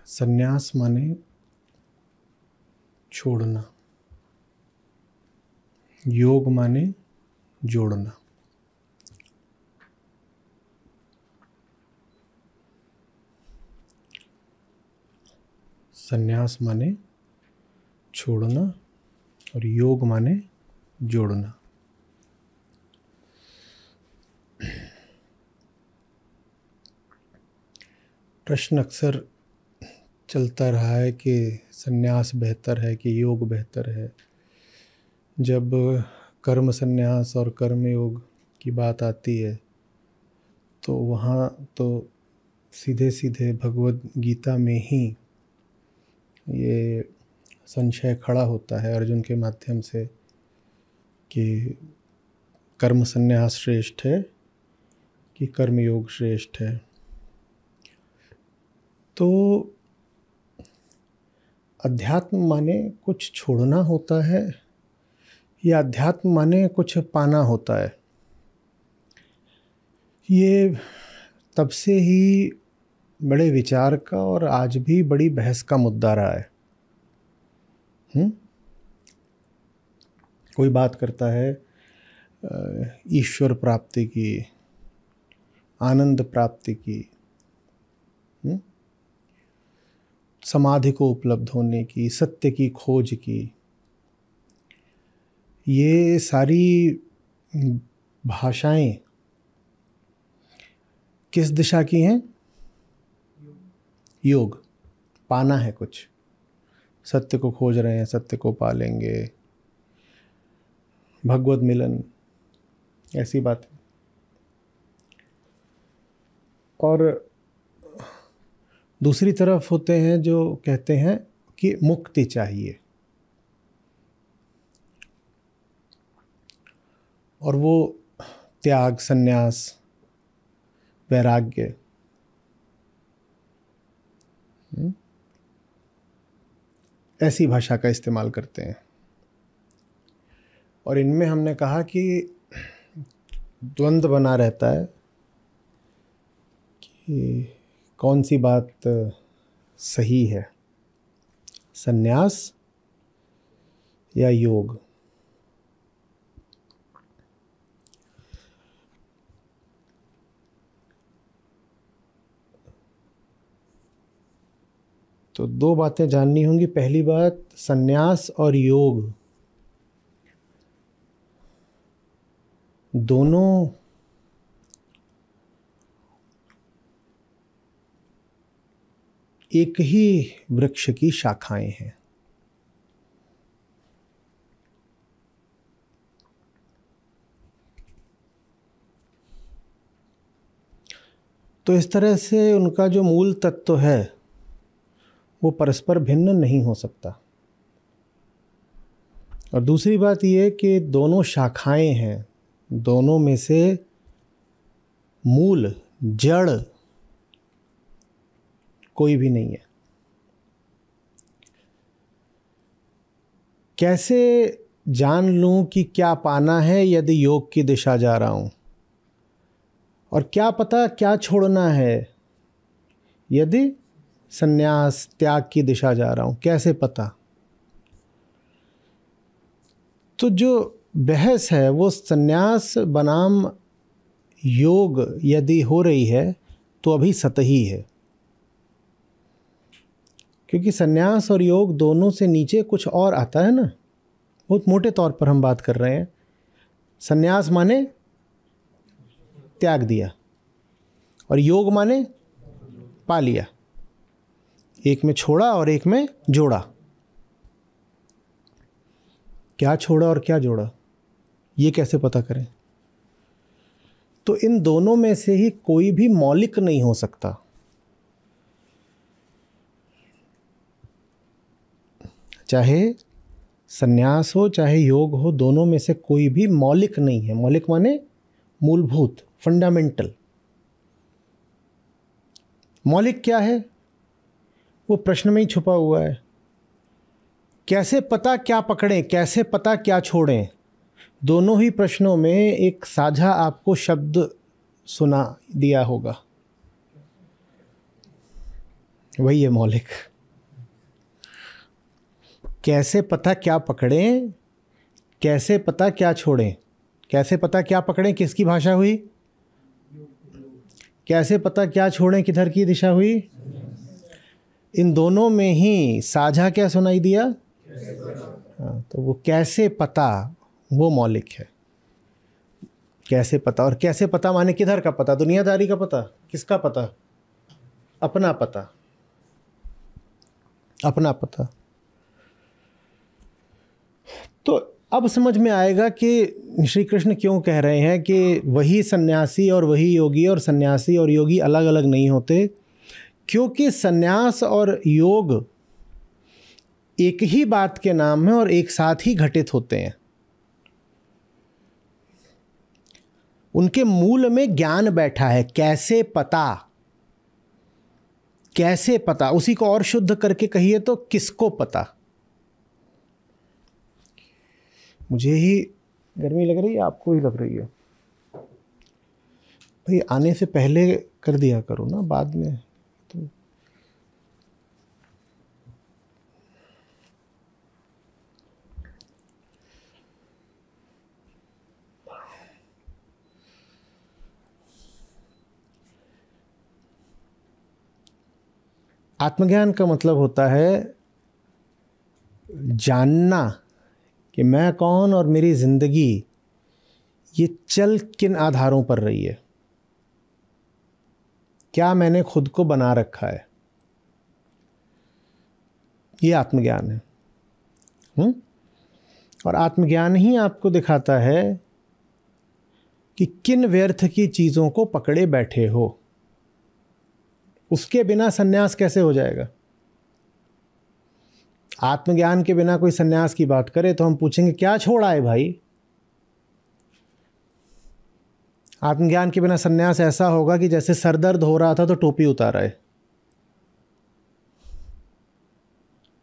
संन्यास माने छोड़ना, योग माने जोड़ना। संन्यास माने छोड़ना और योग माने जोड़ना। प्रश्न अक्सर चलता रहा है कि संन्यास बेहतर है कि योग बेहतर है। जब कर्म संन्यास और कर्म योग की बात आती है तो वहाँ तो सीधे सीधे भगवद गीता में ही ये संशय खड़ा होता है अर्जुन के माध्यम से कि कर्म संन्यास श्रेष्ठ है कि कर्म योग श्रेष्ठ है। तो अध्यात्म माने कुछ छोड़ना होता है या अध्यात्म माने कुछ पाना होता है? ये तब से ही बड़े विचार का और आज भी बड़ी बहस का मुद्दा रहा है। कोई बात करता है ईश्वर प्राप्ति की, आनंद प्राप्ति की, समाधि को उपलब्ध होने की, सत्य की खोज की। ये सारी भाषाएं किस दिशा की हैं? योग। पाना है कुछ, सत्य को खोज रहे हैं, सत्य को पालेंगे, भगवत मिलन, ऐसी बात है। और दूसरी तरफ होते हैं जो कहते हैं कि मुक्ति चाहिए, और वो त्याग, संन्यास, वैराग्य, ऐसी भाषा का इस्तेमाल करते हैं। और इनमें हमने कहा कि द्वंद्व बना रहता है कि कौन सी बात सही है, संन्यास या योग। तो दो बातें जाननी होंगी। पहली बात, संन्यास और योग दोनों एक ही वृक्ष की शाखाएं हैं। तो इस तरह से उनका जो मूल तत्व है वो परस्पर भिन्न नहीं हो सकता। और दूसरी बात यह कि दोनों शाखाएं हैं, दोनों में से मूल, जड़ कोई भी नहीं है। कैसे जान लूं कि क्या पाना है यदि योग की दिशा जा रहा हूं, और क्या पता क्या छोड़ना है यदि संन्यास, त्याग की दिशा जा रहा हूं? कैसे पता? तो जो बहस है वो संन्यास बनाम योग यदि हो रही है तो अभी सतही है, क्योंकि संन्यास और योग दोनों से नीचे कुछ और आता है ना। बहुत मोटे तौर पर हम बात कर रहे हैं। संन्यास माने त्याग दिया और योग माने पा लिया। एक में छोड़ा और एक में जोड़ा। क्या छोड़ा और क्या जोड़ा, ये कैसे पता करें? तो इन दोनों में से ही कोई भी मौलिक नहीं हो सकता। चाहे संन्यास हो चाहे योग हो, दोनों में से कोई भी मौलिक नहीं है। मौलिक माने मूलभूत, फंडामेंटल। मौलिक क्या है वो प्रश्न में ही छुपा हुआ है। कैसे पता क्या पकड़ें, कैसे पता क्या छोड़ें, दोनों ही प्रश्नों में एक साझा आपको शब्द सुना दिया होगा। वही है मौलिक। कैसे पता क्या पकड़ें, कैसे पता क्या छोड़ें। कैसे पता क्या पकड़ें किसकी भाषा हुई, कैसे पता क्या छोड़ें किधर की दिशा हुई। इन दोनों में ही साझा क्या सुनाई दिया। हाँ, तो वो कैसे पता वो मौलिक है। कैसे पता, और कैसे पता माने किधर का पता, दुनियादारी का पता, किसका पता, अपना पता, अपना पता। तो अब समझ में आएगा कि श्री कृष्ण क्यों कह रहे हैं कि वही सन्यासी और वही योगी, और सन्यासी और योगी अलग अलग नहीं होते। क्योंकि सन्यास और योग एक ही बात के नाम है और एक साथ ही घटित होते हैं। उनके मूल में ज्ञान बैठा है। कैसे पता, कैसे पता, उसी को और शुद्ध करके कहिए तो किसको पता। मुझे ही गर्मी लग रही है, आपको ही लग रही है भाई। आने से पहले कर दिया करो ना, बाद में तो। आत्मज्ञान का मतलब होता है जानना कि मैं कौन और मेरी जिंदगी ये चल किन आधारों पर रही है, क्या मैंने खुद को बना रखा है। ये आत्मज्ञान है। और आत्मज्ञान ही आपको दिखाता है कि किन व्यर्थ की चीजों को पकड़े बैठे हो। उसके बिना सन्यास कैसे हो जाएगा। आत्मज्ञान के बिना कोई सन्यास की बात करे तो हम पूछेंगे क्या छोड़ा है भाई। आत्मज्ञान के बिना सन्यास ऐसा होगा कि जैसे सर दर्द हो रहा था तो टोपी उतारा है।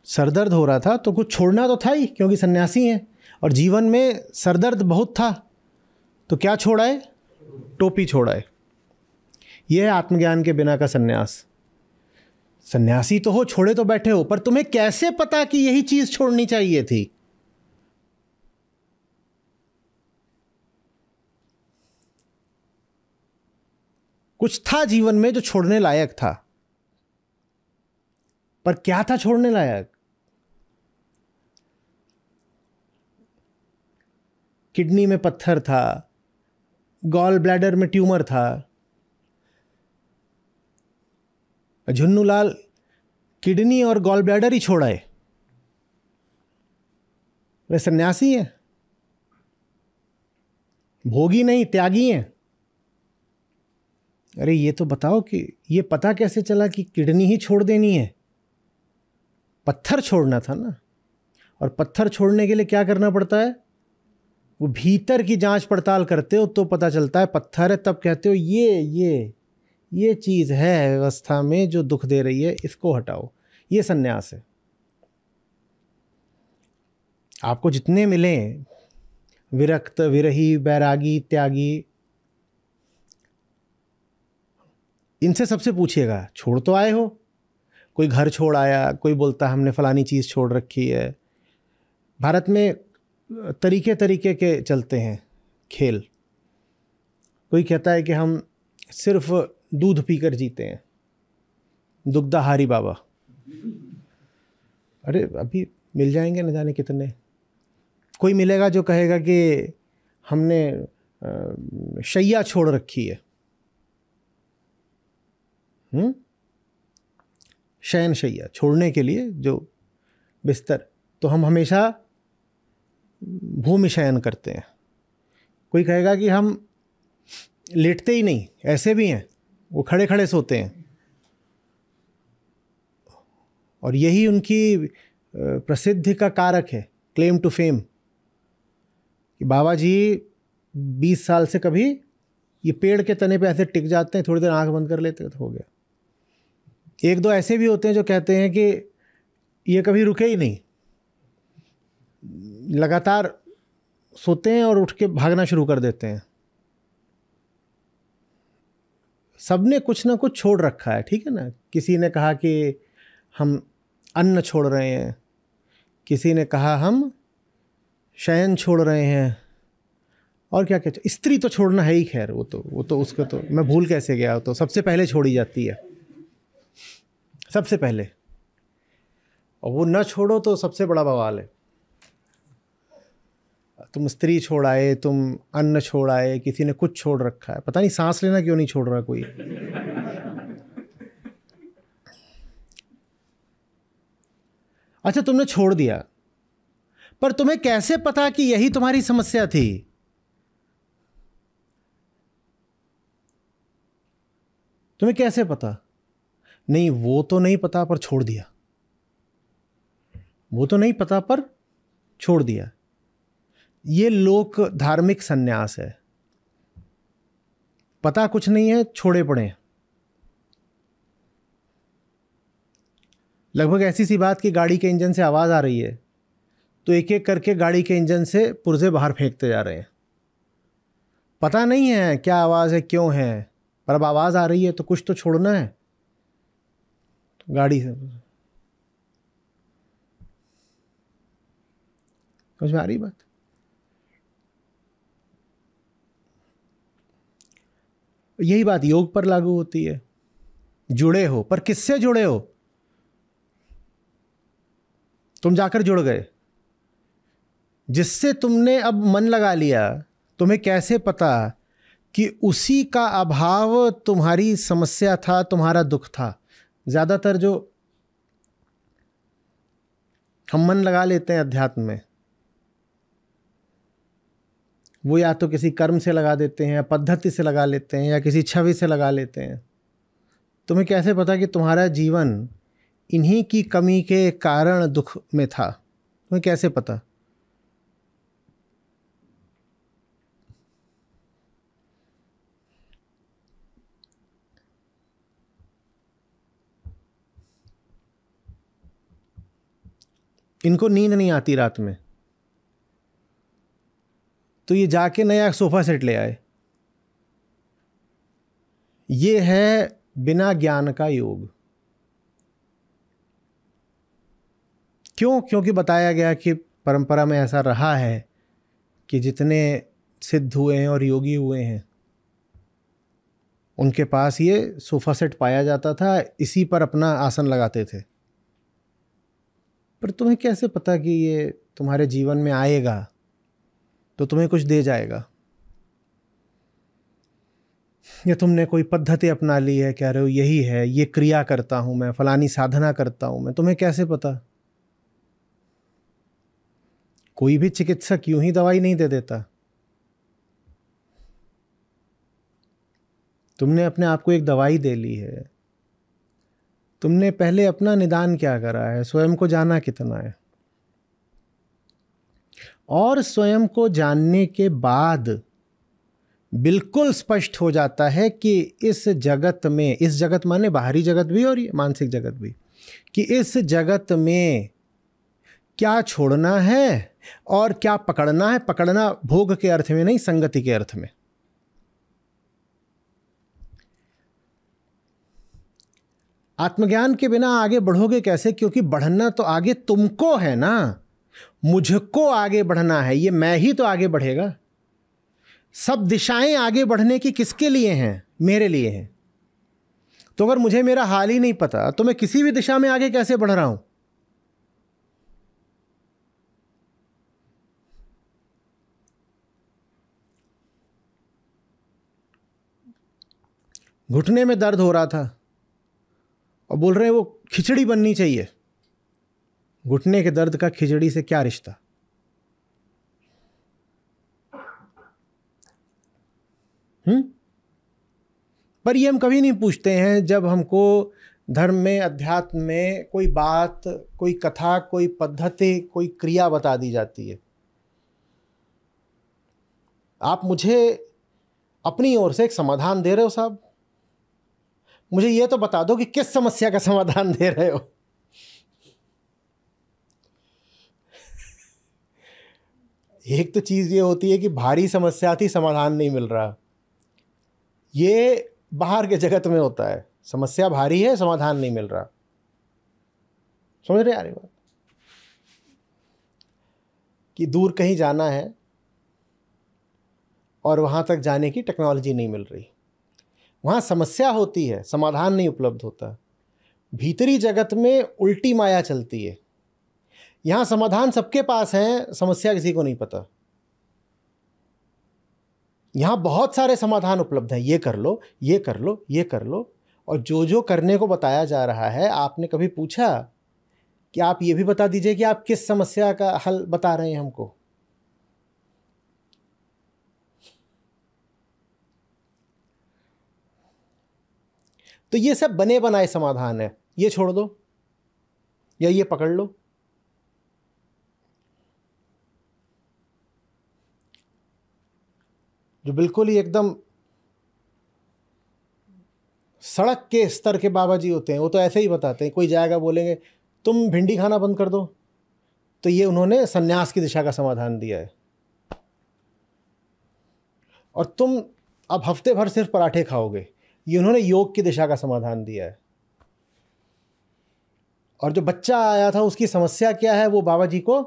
सर दर्द हो रहा था तो कुछ छोड़ना तो था ही, क्योंकि सन्यासी हैं और जीवन में सर दर्द बहुत था, तो क्या छोड़ा है, टोपी छोड़ा है। यह है आत्मज्ञान के बिना का सन्यास। सन्यासी तो हो, छोड़े तो बैठे हो, पर तुम्हें कैसे पता कि यही चीज छोड़नी चाहिए थी। कुछ था जीवन में जो छोड़ने लायक था, पर क्या था छोड़ने लायक। किडनी में पत्थर था, गॉल ब्लैडर में ट्यूमर था। झुन्नूलाल किडनी और गॉल ब्लैडर ही छोड़ा है, वे सन्यासी हैं, भोगी नहीं त्यागी हैं। अरे ये तो बताओ कि ये पता कैसे चला कि किडनी ही छोड़ देनी है। पत्थर छोड़ना था ना, और पत्थर छोड़ने के लिए क्या करना पड़ता है, वो भीतर की जांच पड़ताल करते हो तो पता चलता है पत्थर है, तब कहते हो ये चीज है व्यवस्था में जो दुख दे रही है, इसको हटाओ। ये सन्यास है। आपको जितने मिले, विरक्त, विरही, बैरागी, त्यागी, इनसे सबसे पूछिएगा छोड़ तो आए हो। कोई घर छोड़ आया, कोई बोलता हमने फलानी चीज छोड़ रखी है। भारत में तरीके तरीके के चलते हैं खेल। कोई कहता है कि हम सिर्फ दूध पीकर जीते हैं, दुग्धाहारी बाबा। अरे अभी मिल जाएंगे न जाने कितने। कोई मिलेगा जो कहेगा कि हमने शैया छोड़ रखी है, शयन शैया छोड़ने के लिए जो बिस्तर, तो हम हमेशा भूमि शयन करते हैं। कोई कहेगा कि हम लेटते ही नहीं, ऐसे भी हैं, वो खड़े खड़े सोते हैं। और यही उनकी प्रसिद्धि का कारक है, क्लेम टू फेम, कि बाबा जी 20 साल से कभी ये पेड़ के तने पे ऐसे टिक जाते हैं, थोड़ी देर आंख बंद कर लेते हैं तो हो गया। एक दो ऐसे भी होते हैं जो कहते हैं कि ये कभी रुके ही नहीं, लगातार सोते हैं और उठ के भागना शुरू कर देते हैं। सबने कुछ ना कुछ छोड़ रखा है, ठीक है ना। किसी ने कहा कि हम अन्न छोड़ रहे हैं, किसी ने कहा हम शयन छोड़ रहे हैं, और क्या कहते, स्त्री तो छोड़ना है ही। खैर वो तो उसको तो मैं भूल कैसे गया, तो सबसे पहले छोड़ी जाती है, सबसे पहले। और वो न छोड़ो तो सबसे बड़ा बवाल है। तुम स्त्री छोड़ आए, तुम अन्न छोड़ आए, किसी ने कुछ छोड़ रखा है, पता नहीं सांस लेना क्यों नहीं छोड़ रहा कोई। अच्छा, तुमने छोड़ दिया, पर तुम्हें कैसे पता कि यही तुम्हारी समस्या थी? तुम्हें कैसे पता? नहीं, वो तो नहीं पता पर छोड़ दिया, वो तो नहीं पता पर छोड़ दिया। ये लोक धार्मिक सन्यास है। पता कुछ नहीं है, छोड़े पड़े। लगभग ऐसी सी बात कि गाड़ी के इंजन से आवाज आ रही है तो एक एक करके गाड़ी के इंजन से पुर्जे बाहर फेंकते जा रहे हैं। पता नहीं है क्या आवाज है, क्यों है, पर अब आवाज आ रही है तो कुछ तो छोड़ना है। तो गाड़ी से समझ में आ रही बात? यही बात योग पर लागू होती है। जुड़े हो, पर किससे जुड़े हो? तुम जाकर जुड़ गए, जिससे तुमने अब मन लगा लिया। तुम्हें कैसे पता कि उसी का अभाव तुम्हारी समस्या था, तुम्हारा दुख था? ज्यादातर जो हम मन लगा लेते हैं अध्यात्म में, वो या तो किसी कर्म से लगा देते हैं, या पद्धति से लगा लेते हैं, या किसी छवि से लगा लेते हैं। तुम्हें कैसे पता कि तुम्हारा जीवन इन्हीं की कमी के कारण दुख में था? तुम्हें कैसे पता? इनको नींद नहीं आती रात में, तो ये जाके नया सोफा सेट ले आए। ये है बिना ज्ञान का योग। क्यों? क्योंकि बताया गया कि परंपरा में ऐसा रहा है कि जितने सिद्ध हुए हैं और योगी हुए हैं, उनके पास ये सोफा सेट पाया जाता था, इसी पर अपना आसन लगाते थे। पर तुम्हें कैसे पता कि ये तुम्हारे जीवन में आएगा तो तुम्हें कुछ दे जाएगा? या तुमने कोई पद्धति अपना ली है, कह रहे हो यही है, ये क्रिया करता हूं मैं, फलानी साधना करता हूं मैं, तुम्हें कैसे पता? कोई भी चिकित्सक यूं ही दवाई नहीं दे देता। तुमने अपने आप को एक दवाई दे ली है। तुमने पहले अपना निदान क्या करा है, स्वयं को जाना कितना है, और स्वयं को जानने के बाद बिल्कुल स्पष्ट हो जाता है कि इस जगत में, इस जगत माने बाहरी जगत भी और मानसिक जगत भी, कि इस जगत में क्या छोड़ना है और क्या पकड़ना है। पकड़ना भोग के अर्थ में नहीं, संगति के अर्थ में। आत्मज्ञान के बिना आगे बढ़ोगे कैसे? क्योंकि बढ़ना तो आगे तुमको है ना, मुझको आगे बढ़ना है। ये मैं ही तो आगे बढ़ेगा। सब दिशाएं आगे बढ़ने की किसके लिए हैं? मेरे लिए हैं। तो अगर मुझे मेरा हाल ही नहीं पता तो मैं किसी भी दिशा में आगे कैसे बढ़ रहा हूं? घुटने में दर्द हो रहा था और बोल रहे हैं वो खिचड़ी बननी चाहिए। घुटने के दर्द का खिचड़ी से क्या रिश्ता? पर ये हम कभी नहीं पूछते हैं जब हमको धर्म में, अध्यात्म में कोई बात, कोई कथा, कोई पद्धति, कोई क्रिया बता दी जाती है। आप मुझे अपनी ओर से एक समाधान दे रहे हो साहब, मुझे ये तो बता दो कि किस समस्या का समाधान दे रहे हो। एक तो चीज ये होती है कि भारी समस्या थी, समाधान नहीं मिल रहा। ये बाहर के जगत में होता है, समस्या भारी है, समाधान नहीं मिल रहा। समझ रहे आ रही बात, कि दूर कहीं जाना है और वहां तक जाने की टेक्नोलॉजी नहीं मिल रही, वहां समस्या होती है, समाधान नहीं उपलब्ध होता। भीतरी जगत में उल्टी माया चलती है, यहां समाधान सबके पास है, समस्या किसी को नहीं पता। यहां बहुत सारे समाधान उपलब्ध हैं, ये कर लो, ये कर लो, ये कर लो, और जो जो करने को बताया जा रहा है, आपने कभी पूछा कि आप ये भी बता दीजिए कि आप किस समस्या का हल बता रहे हैं हमको? तो ये सब बने बनाए समाधान है, ये छोड़ दो या ये पकड़ लो। जो बिल्कुल ही एकदम सड़क के स्तर के बाबा जी होते हैं, वो तो ऐसे ही बताते हैं। कोई जाएगा, बोलेंगे तुम भिंडी खाना बंद कर दो, तो ये उन्होंने सन्यास की दिशा का समाधान दिया है। और तुम अब हफ्ते भर सिर्फ पराठे खाओगे, ये उन्होंने योग की दिशा का समाधान दिया है। और जो बच्चा आया था उसकी समस्या क्या है, वो बाबा जी को,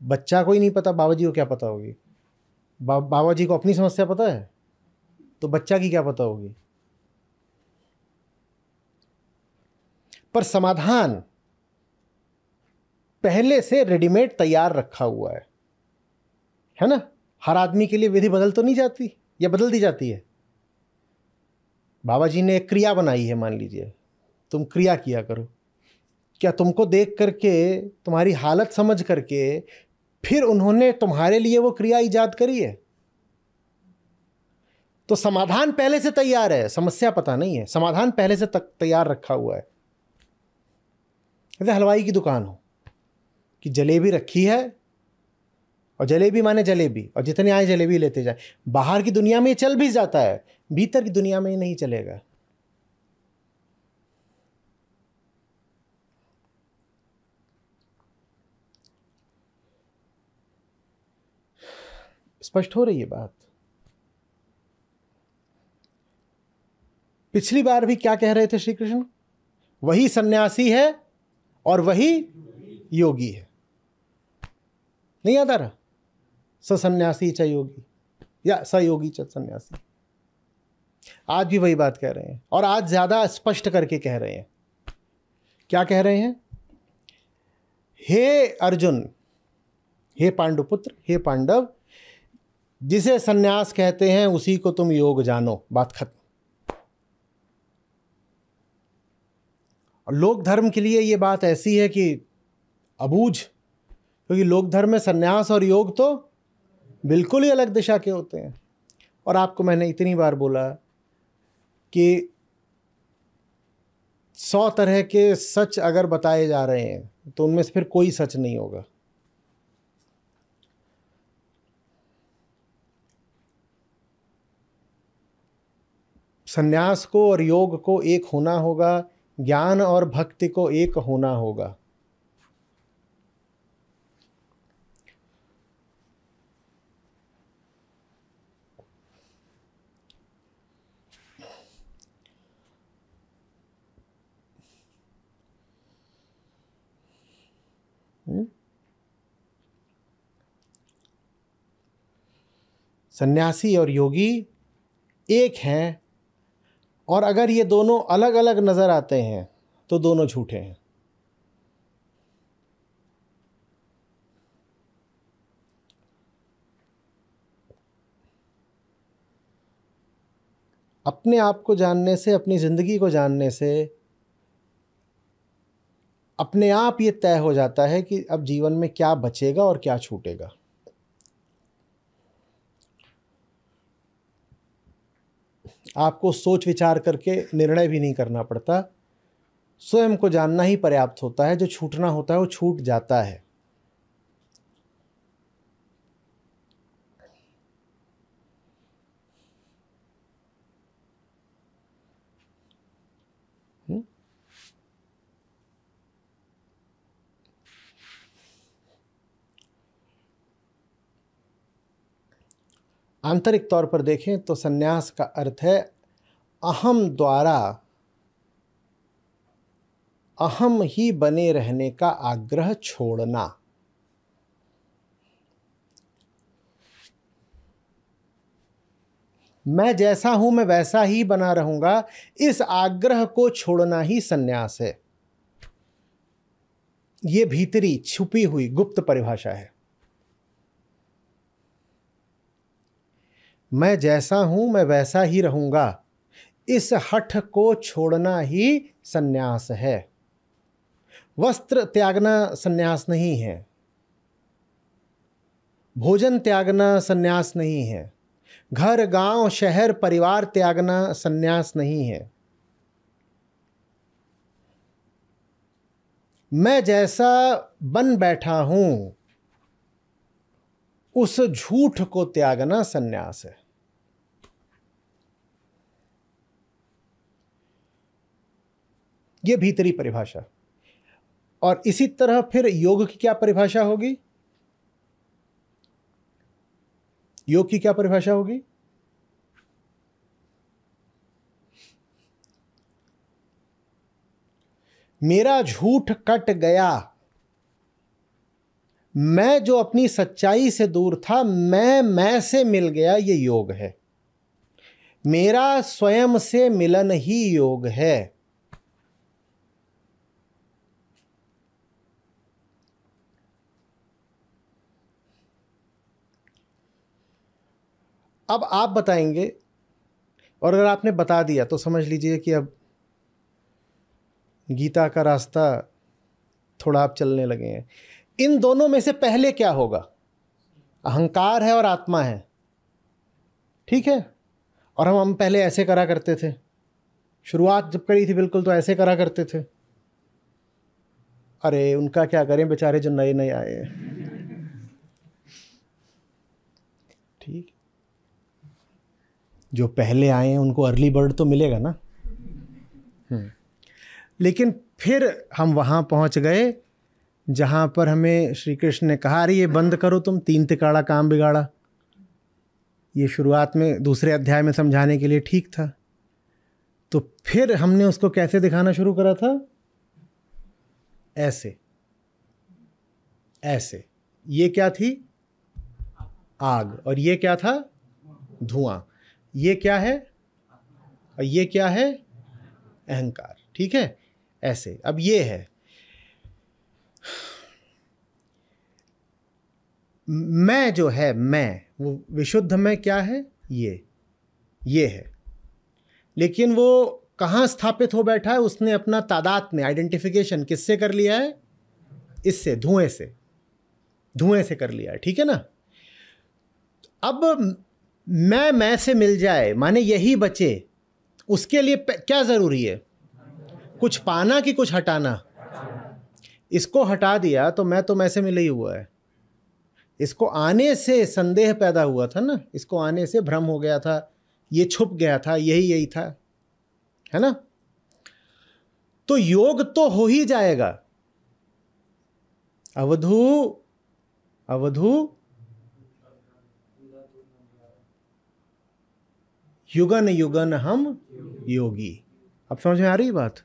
बच्चा को ही नहीं पता, बाबा जी को क्या पता होगी? बाबा जी को अपनी समस्या पता है, तो बच्चा की क्या पता होगी? पर समाधान पहले से रेडीमेड तैयार रखा हुआ है ना? हर आदमी के लिए विधि बदल तो नहीं जाती, या बदल दी जाती है? बाबा जी ने एक क्रिया बनाई है, मान लीजिए तुम क्रिया किया करो। क्या तुमको देख करके, तुम्हारी हालत समझ करके, फिर उन्होंने तुम्हारे लिए वो क्रिया इजाद करी है? तो समाधान पहले से तैयार है, समस्या पता नहीं है, समाधान पहले से तैयार रखा हुआ है। जैसे हलवाई की दुकान हो कि जलेबी रखी है, और जलेबी माने जलेबी, और जितने आए जलेबी लेते जाए। बाहर की दुनिया में ये चल भी जाता है, भीतर की दुनिया में ये नहीं चलेगा। स्पष्ट हो रही है बात? पिछली बार भी क्या कह रहे थे श्री कृष्ण? वही सन्यासी है और वही योगी है। नहीं याद आ रहा? सन्यासी च योगी, या सयोगी च सन्यासी। आज भी वही बात कह रहे हैं, और आज ज्यादा स्पष्ट करके कह रहे हैं। क्या कह रहे हैं? हे अर्जुन, हे पांडुपुत्र, हे पांडव, जिसे सन्यास कहते हैं उसी को तुम योग जानो, बात खत्म। और लोक धर्म के लिए ये बात ऐसी है कि अबूझ, क्योंकि लोक धर्म में सन्यास और योग तो बिल्कुल ही अलग दिशा के होते हैं। और आपको मैंने इतनी बार बोला कि 100 तरह के सच अगर बताए जा रहे हैं तो उनमें से फिर कोई सच नहीं होगा। सन्यास को और योग को एक होना होगा, ज्ञान और भक्ति को एक होना होगा। सन्यासी और योगी एक हैं, और अगर ये दोनों अलग अलग नजर आते हैं तो दोनों झूठे हैं। अपने आप को जानने से, अपनी जिंदगी को जानने से अपने आप ये तय हो जाता है कि अब जीवन में क्या बचेगा और क्या छूटेगा। आपको सोच विचार करके निर्णय भी नहीं करना पड़ता, स्वयं को जानना ही पर्याप्त होता है। जो छूटना होता है वो छूट जाता है। आंतरिक तौर पर देखें तो सन्यास का अर्थ है अहम द्वारा अहम ही बने रहने का आग्रह छोड़ना। मैं जैसा हूं मैं वैसा ही बना रहूंगा, इस आग्रह को छोड़ना ही सन्यास है। यह भीतरी छुपी हुई गुप्त परिभाषा है। मैं जैसा हूं मैं वैसा ही रहूंगा, इस हठ को छोड़ना ही सन्यास है। वस्त्र त्यागना सन्यास नहीं है, भोजन त्यागना सन्यास नहीं है, घर गांव शहर परिवार त्यागना सन्यास नहीं है। मैं जैसा बन बैठा हूं उस झूठ को त्यागना सन्यास है। यह भीतरी परिभाषा। और इसी तरह फिर योग की क्या परिभाषा होगी? योग की क्या परिभाषा होगी? मेरा झूठ कट गया, मैं जो अपनी सच्चाई से दूर था, मैं से मिल गया, ये योग है। मेरा स्वयं से मिलन ही योग है। अब आप बताएंगे, और अगर आपने बता दिया तो समझ लीजिए कि अब गीता का रास्ता थोड़ा आप चलने लगे हैं। इन दोनों में से पहले क्या होगा? अहंकार है और आत्मा है, ठीक है। और हम पहले ऐसे करा करते थे, शुरुआत जब करी थी बिल्कुल तो ऐसे करा करते थे। अरे उनका क्या करें बेचारे जो नए नए आए हैं, ठीक। जो पहले आए हैं उनको अर्ली बर्ड तो मिलेगा ना। लेकिन फिर हम वहां पहुंच गए जहां पर हमें श्री कृष्ण ने कहा, अरे ये बंद करो तुम, 3 तिकाड़ा काम बिगाड़ा। ये शुरुआत में दूसरे अध्याय में समझाने के लिए ठीक था। तो फिर हमने उसको कैसे दिखाना शुरू करा था? ऐसे ऐसे। ये क्या थी? आग। और ये क्या था? धुआं। ये क्या है? और ये क्या है? अहंकार, ठीक है। ऐसे। अब ये है मैं जो है, मैं वो विशुद्ध मैं क्या है? ये है। लेकिन वो कहाँ स्थापित हो बैठा है? उसने अपना तादात्म्य, आइडेंटिफिकेशन किससे कर लिया है? इससे, धुएं से कर लिया है, ठीक है ना। अब मैं से मिल जाए माने यही बचे, उसके लिए क्या जरूरी है? कुछ पाना कि कुछ हटाना? इसको हटा दिया तो मैं से मिला ही हुआ है। इसको आने से संदेह पैदा हुआ था ना, इसको आने से भ्रम हो गया था, ये छुप गया था, यही था, है ना। तो योग तो हो ही जाएगा। अवधू युगन युगन हम योगी। अब समझ में आ रही बात?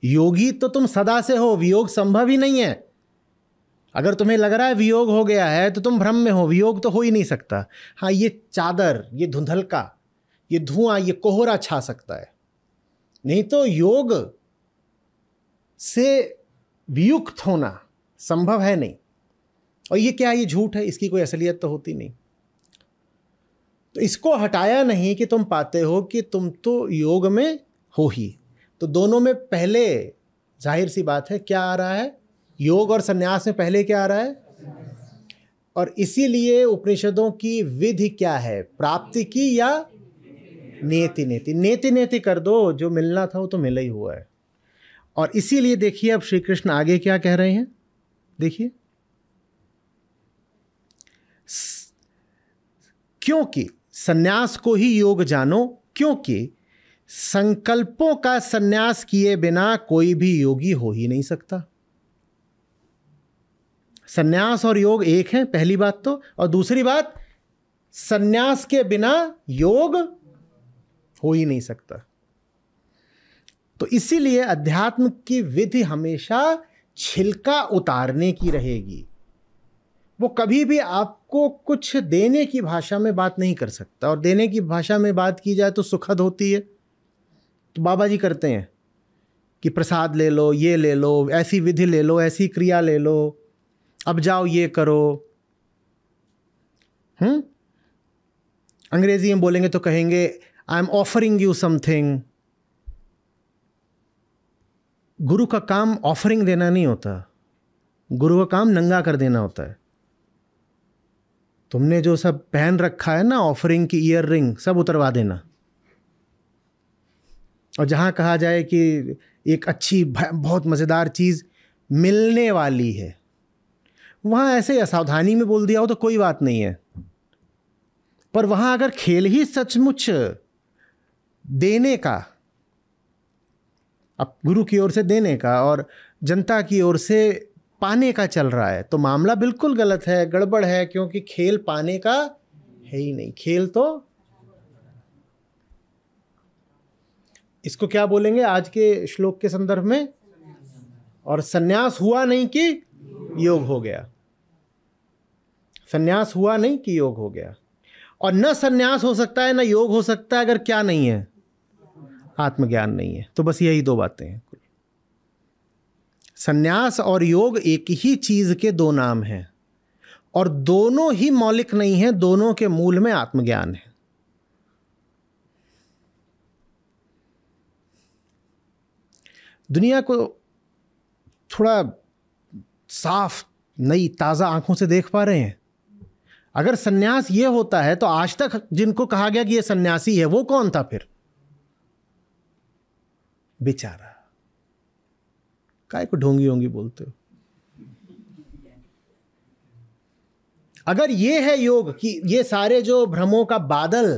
योगी तो तुम सदा से हो, वियोग संभव ही नहीं है। अगर तुम्हें लग रहा है वियोग हो गया है तो तुम भ्रम में हो, वियोग तो हो ही नहीं सकता। हाँ, ये चादर, ये धुंधलका, ये धुआं, ये कोहरा छा सकता है, नहीं तो योग से वियुक्त होना संभव है नहीं। और ये क्या है? ये झूठ है, इसकी कोई असलियत तो होती नहीं। तो इसको हटाया नहीं कि तुम पाते हो कि तुम तो योग में हो ही। तो दोनों में पहले जाहिर सी बात है क्या आ रहा है? योग और संन्यास में पहले क्या आ रहा है? और इसीलिए उपनिषदों की विधि क्या है? प्राप्ति की या नेति नेति? नेति नेति कर दो, जो मिलना था वो तो मिला ही हुआ है। और इसीलिए देखिए अब श्री कृष्ण आगे क्या कह रहे हैं, देखिए। क्योंकि संन्यास को ही योग जानो, क्योंकि संकल्पों का संन्यास किए बिना कोई भी योगी हो ही नहीं सकता। संन्यास और योग एक है, पहली बात तो। और दूसरी बात, संन्यास के बिना योग हो ही नहीं सकता। तो इसीलिए अध्यात्म की विधि हमेशा छिलका उतारने की रहेगी। वो कभी भी आपको कुछ देने की भाषा में बात नहीं कर सकता, और देने की भाषा में बात की जाए तो सुखद होती है। तो बाबा जी करते हैं कि प्रसाद ले लो, ये ले लो, ऐसी विधि ले लो, ऐसी क्रिया ले लो, अब जाओ ये करो। अंग्रेजी में बोलेंगे तो कहेंगे I am offering you something. गुरु का काम ऑफरिंग देना नहीं होता, गुरु का काम नंगा कर देना होता है। तुमने जो सब पहन रखा है ना, ऑफरिंग की ईयर रिंग, सब उतरवा देना। और जहां कहा जाए कि एक अच्छी बहुत मज़ेदार चीज़ मिलने वाली है, वहां ऐसे असावधानी में बोल दिया हो तो कोई बात नहीं है, पर वहां अगर खेल ही सचमुच देने का, अब गुरु की ओर से देने का और जनता की ओर से पाने का चल रहा है, तो मामला बिल्कुल गलत है, गड़बड़ है, क्योंकि खेल पाने का है ही नहीं। खेल तो इसको क्या बोलेंगे आज के श्लोक के संदर्भ में, और सन्यास हुआ नहीं कि योग हो गया, सन्यास हुआ नहीं कि योग हो गया। और न सन्यास हो सकता है न योग हो सकता है अगर क्या नहीं है, आत्मज्ञान नहीं है। तो बस यही दो बातें हैं। सन्यास और योग एक ही चीज के दो नाम हैं, और दोनों ही मौलिक नहीं है, दोनों के मूल में आत्मज्ञान है। दुनिया को थोड़ा साफ नई ताजा आंखों से देख पा रहे हैं। अगर सन्यास ये होता है तो आज तक जिनको कहा गया कि ये सन्यासी है, वो कौन था फिर? बेचारा, काय को ढोंगी होंगी बोलते हो। अगर ये है योग कि ये सारे जो भ्रमों का बादल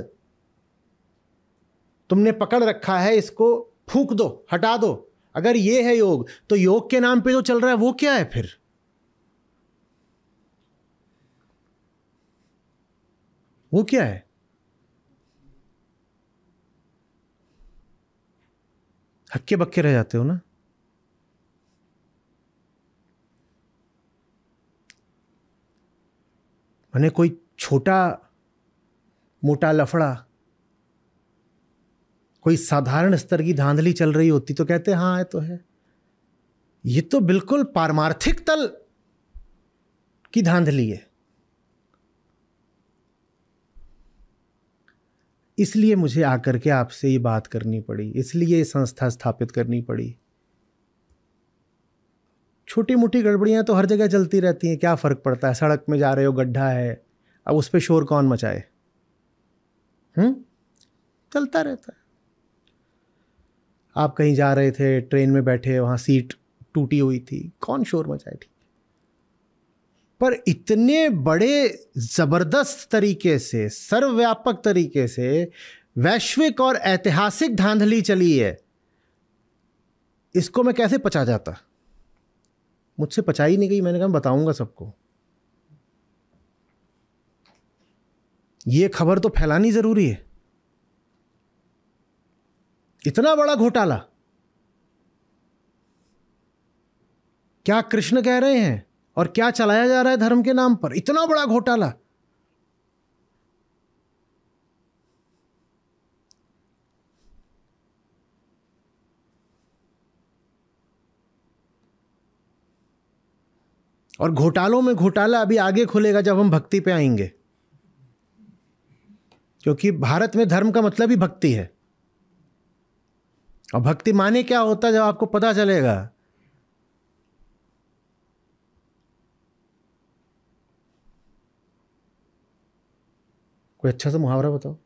तुमने पकड़ रखा है, इसको फूंक दो, हटा दो, अगर ये है योग, तो योग के नाम पे जो चल रहा है वो क्या है फिर? वो क्या है? हक्के बक्के रह जाते हो ना। मैंने कोई छोटा मोटा लफड़ा, कोई साधारण स्तर की धांधली चल रही होती तो कहते हाँ है तो है। ये तो बिल्कुल पारमार्थिक तल की धांधली है। इसलिए मुझे आकर के आपसे ये बात करनी पड़ी, इसलिए ये संस्था स्थापित करनी पड़ी। छोटी मोटी गड़बड़ियां तो हर जगह चलती रहती हैं, क्या फर्क पड़ता है? सड़क में जा रहे हो, गड्ढा है, अब उस पर शोर कौन मचाए? चलता रहता है। आप कहीं जा रहे थे, ट्रेन में बैठे, वहां सीट टूटी हुई थी, कौन शोर मचाए? ठीक, पर इतने बड़े जबरदस्त तरीके से, सर्वव्यापक तरीके से वैश्विक और ऐतिहासिक धांधली चली है, इसको मैं कैसे पचा जाता? मुझसे पचाई नहीं गई। मैंने कहा बताऊंगा सबको। ये खबर तो फैलानी जरूरी है। इतना बड़ा घोटाला, क्या कृष्ण कह रहे हैं और क्या चलाया जा रहा है धर्म के नाम पर? इतना बड़ा घोटाला। और घोटालों में घोटाला अभी आगे खुलेगा जब हम भक्ति पे आएंगे, क्योंकि भारत में धर्म का मतलब ही भक्ति है। और भक्ति माने क्या होता है जब आपको पता चलेगा। कोई अच्छा सा मुहावरा बताओ।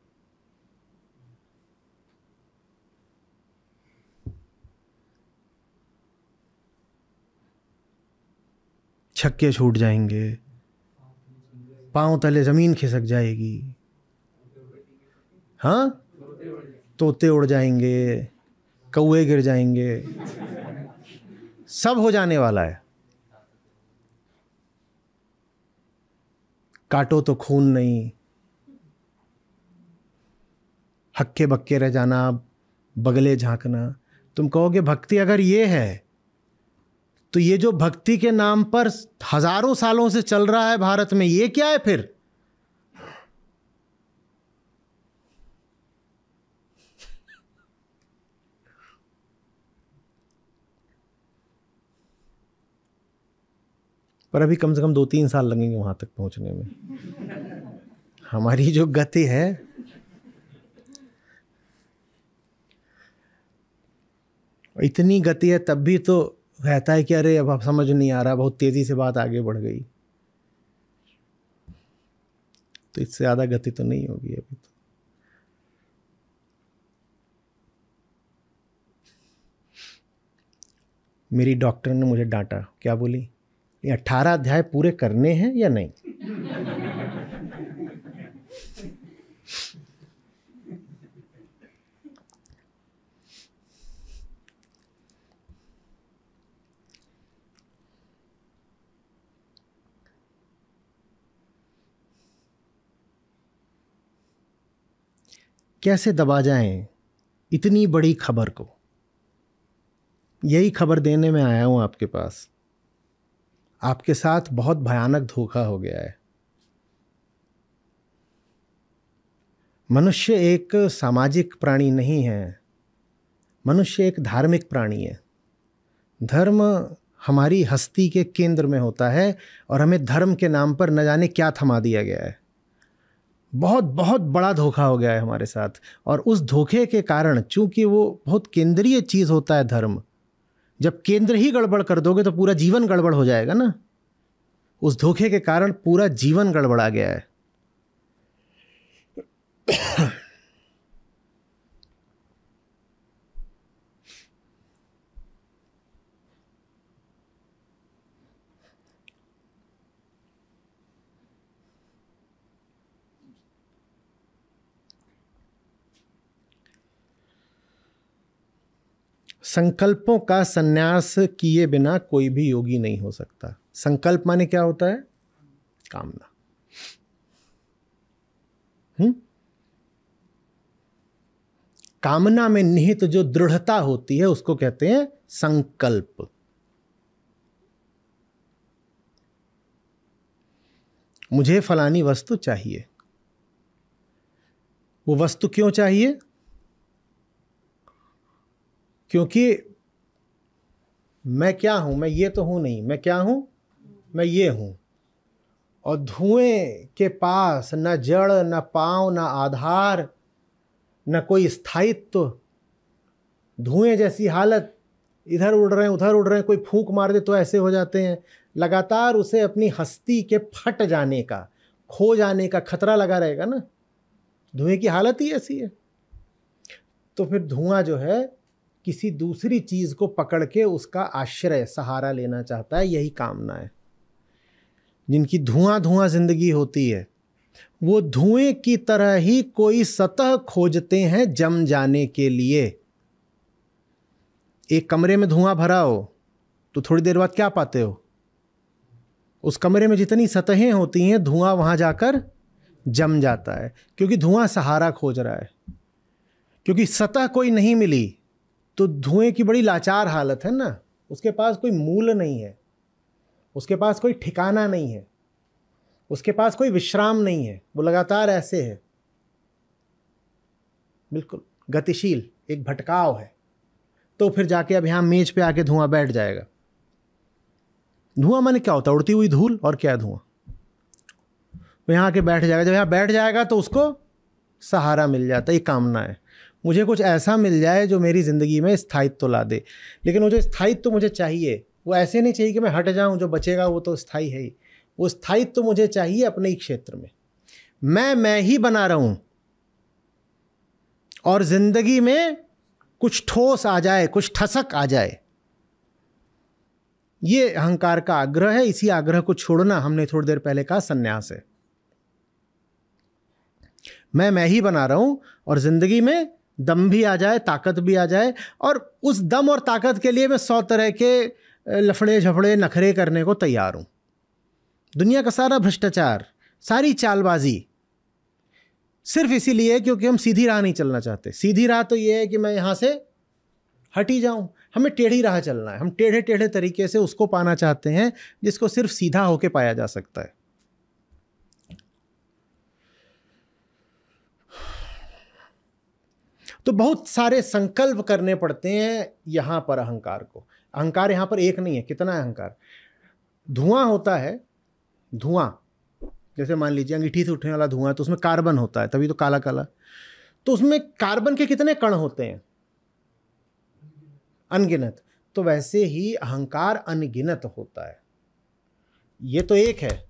छक्के छूट जाएंगे, पांव तले जमीन खिसक जाएगी, हाँ, तोते उड़ जाएंगे, कौवे गिर जाएंगे, सब हो जाने वाला है। काटो तो खून नहीं, हक्के बक्के रह जाना, बगले झांकना, तुम कहोगे भक्ति अगर ये है, तो ये जो भक्ति के नाम पर हजारों सालों से चल रहा है भारत में, ये क्या है फिर? पर अभी कम से कम 2-3 साल लगेंगे वहां तक पहुंचने में। हमारी जो गति है, इतनी गति है, तब भी तो रहता है कि अरे अब समझ नहीं आ रहा, बहुत तेजी से बात आगे बढ़ गई। तो इससे ज़्यादा गति तो नहीं होगी अभी तो। मेरी डॉक्टर ने मुझे डांटा, क्या बोली? ये 18 अध्याय पूरे करने हैं या नहीं? कैसे दबा जाएं इतनी बड़ी खबर को? यही खबर देने में आया हूं आपके पास। आपके साथ बहुत भयानक धोखा हो गया है। मनुष्य एक सामाजिक प्राणी नहीं है, मनुष्य एक धार्मिक प्राणी है। धर्म हमारी हस्ती के केंद्र में होता है और हमें धर्म के नाम पर न जाने क्या थमा दिया गया है। बहुत बहुत बड़ा धोखा हो गया है हमारे साथ। और उस धोखे के कारण, चूंकि वो बहुत केंद्रीय चीज़ होता है धर्म, जब केंद्र ही गड़बड़ कर दोगे तो पूरा जीवन गड़बड़ हो जाएगा ना। उस धोखे के कारण पूरा जीवन गड़बड़ा गया है। संकल्पों का संन्यास किए बिना कोई भी योगी नहीं हो सकता। संकल्प माने क्या होता है? कामना। कामना में निहित जो दृढ़ता होती है उसको कहते हैं संकल्प। मुझे फलानी वस्तु चाहिए। वो वस्तु क्यों चाहिए? क्योंकि मैं क्या हूं? मैं ये तो हूं नहीं। मैं क्या हूं? मैं ये हूं। और धुएं के पास न जड़, न पांव, न आधार, न कोई स्थायित्व। धुएं जैसी हालत, इधर उड़ रहे हैं उधर उड़ रहे हैं, कोई फूंक मार दे तो ऐसे हो जाते हैं। लगातार उसे अपनी हस्ती के फट जाने का, खो जाने का खतरा लगा रहेगा ना। धुएं की हालत ही ऐसी है। तो फिर धुआं जो है किसी दूसरी चीज को पकड़ के उसका आश्रय, सहारा लेना चाहता है। यही कामना है। जिनकी धुआं धुआं जिंदगी होती है, वो धुएं की तरह ही कोई सतह खोजते हैं जम जाने के लिए। एक कमरे में धुआं भरा हो तो थोड़ी देर बाद क्या पाते हो? उस कमरे में जितनी सतहें होती हैं, धुआं वहां जाकर जम जाता है, क्योंकि धुआं सहारा खोज रहा है। क्योंकि सतह कोई नहीं मिली तो धुएं की बड़ी लाचार हालत है ना। उसके पास कोई मूल नहीं है, उसके पास कोई ठिकाना नहीं है, उसके पास कोई विश्राम नहीं है। वो लगातार ऐसे है, बिल्कुल गतिशील, एक भटकाव है। तो फिर जाके अब यहां मेज पे आके धुआं बैठ जाएगा। धुआं माने क्या होता है? उड़ती हुई धूल। और क्या है धुआं? वो यहां आके बैठ जाएगा। जब यहां बैठ जाएगा तो उसको सहारा मिल जाता है। ये कामना है। मुझे कुछ ऐसा मिल जाए जो मेरी ज़िंदगी में स्थायित्व ला दे। लेकिन वो जो स्थायित्व मुझे चाहिए, वो ऐसे नहीं चाहिए कि मैं हट जाऊं, जो बचेगा वो तो स्थायी है ही। वो स्थायित्व मुझे चाहिए अपने ही क्षेत्र में। मैं ही बना रहा हूं और ज़िंदगी में कुछ ठोस आ जाए, कुछ ठसक आ जाए। ये अहंकार का आग्रह है। इसी आग्रह को छोड़ना, हमने थोड़ी देर पहले कहा, संन्यास है। मैं ही बना रहा हूं और ज़िंदगी में दम भी आ जाए, ताकत भी आ जाए। और उस दम और ताकत के लिए मैं 100 तरह के लफड़े झफड़े नखरे करने को तैयार हूं। दुनिया का सारा भ्रष्टाचार, सारी चालबाजी सिर्फ इसीलिए क्योंकि हम सीधी राह नहीं चलना चाहते। सीधी राह तो ये है कि मैं यहां से हट ही जाऊं, हमें टेढ़ी राह चलना है, हम टेढ़े टेढ़े तरीके से उसको पाना चाहते हैं जिसको सिर्फ सीधा होके पाया जा सकता है। तो बहुत सारे संकल्प करने पड़ते हैं यहां पर अहंकार को। अहंकार यहां पर एक नहीं है, कितना है अहंकार। धुआं होता है, धुआं जैसे मान लीजिए अंगीठी से उठने वाला धुआं, तो उसमें कार्बन होता है, तभी तो काला काला। तो उसमें कार्बन के कितने कण होते हैं? अनगिनत। तो वैसे ही अहंकार अनगिनत होता है। ये तो एक है,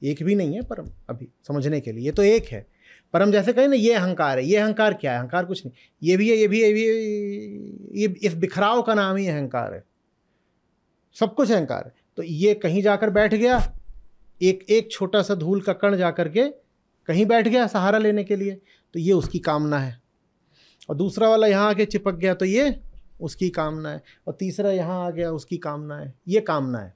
एक भी नहीं है परम, अभी समझने के लिए ये तो एक है। पर हम जैसे कहें ना ये अहंकार है, ये अहंकार क्या है? अहंकार कुछ नहीं, ये भी है, ये भी है, ये भी है, ये इस बिखराव का नाम ही अहंकार है। सब कुछ अहंकार है। तो ये कहीं जाकर बैठ गया, एक छोटा सा धूल का कण जाकर के कहीं बैठ गया सहारा लेने के लिए, तो ये उसकी कामना है। और दूसरा वाला यहाँ आके चिपक गया, तो ये उसकी कामना है। और तीसरा यहाँ आ गया, उसकी कामना है। ये कामना है।